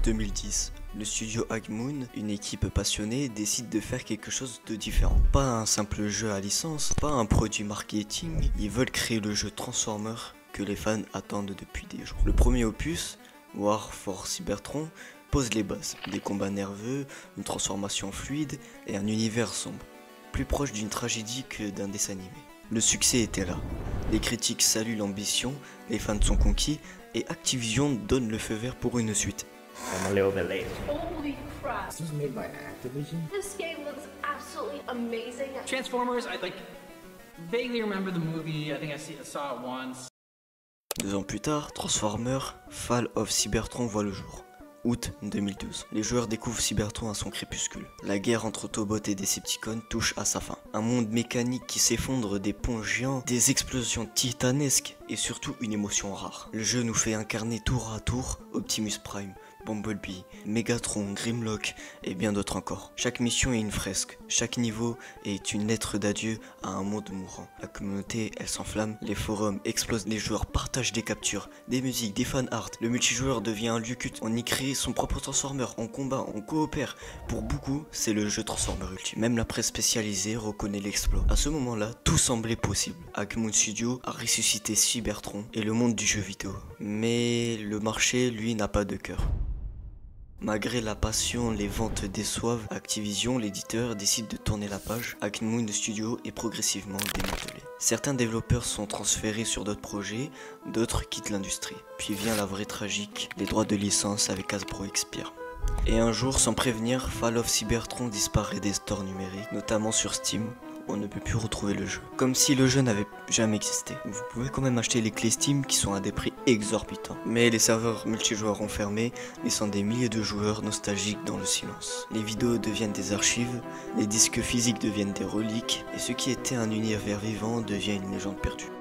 2010, le studio High-Moon, une équipe passionnée, décide de faire quelque chose de différent. Pas un simple jeu à licence, pas un produit marketing, ils veulent créer le jeu Transformers que les fans attendent depuis des jours. Le premier opus, War for Cybertron, pose les bases, des combats nerveux, une transformation fluide et un univers sombre, plus proche d'une tragédie que d'un dessin animé. Le succès était là, les critiques saluent l'ambition, les fans sont conquis et Activision donne le feu vert pour une suite. I'm a little bit late. Holy crap. This was made by Activision? This game looks absolutely amazing. Transformers, I vaguely remember the movie. I think I saw it once. 2 ans plus tard, Transformers Fall of Cybertron voit le jour. Août 2012. Les joueurs découvrent Cybertron à son crépuscule. La guerre entre Autobots et Decepticons touche à sa fin. Un monde mécanique qui s'effondre, des ponts géants, des explosions titanesques et surtout une émotion rare. Le jeu nous fait incarner tour à tour Optimus Prime, Bumblebee, Megatron, Grimlock et bien d'autres encore. Chaque mission est une fresque, chaque niveau est une lettre d'adieu à un monde mourant. La communauté, elle s'enflamme, les forums explosent, les joueurs partagent des captures, des musiques, des fan art. Le multijoueur devient un lieu culte, on y crée son propre Transformer, on combat, on coopère. Pour beaucoup, c'est le jeu Transformer ultime. Même la presse spécialisée reconnaît l'exploit. À ce moment-là, tout semblait possible. High-Moon Studio a ressuscité Cybertron et le monde du jeu vidéo. Mais le marché, lui, n'a pas de cœur. Malgré la passion, les ventes déçoivent, Activision, l'éditeur, décide de tourner la page. High-Moon Studio est progressivement démantelé. Certains développeurs sont transférés sur d'autres projets, d'autres quittent l'industrie. Puis vient la vraie tragique, les droits de licence avec Hasbro expirent. Et un jour, sans prévenir, Fall of Cybertron disparaît des stores numériques, notamment sur Steam. On ne peut plus retrouver le jeu. Comme si le jeu n'avait jamais existé. Vous pouvez quand même acheter les clés Steam qui sont à des prix exorbitants. Mais les serveurs multijoueurs ont fermé, laissant des milliers de joueurs nostalgiques dans le silence. Les vidéos deviennent des archives, les disques physiques deviennent des reliques, et ce qui était un univers vivant devient une légende perdue.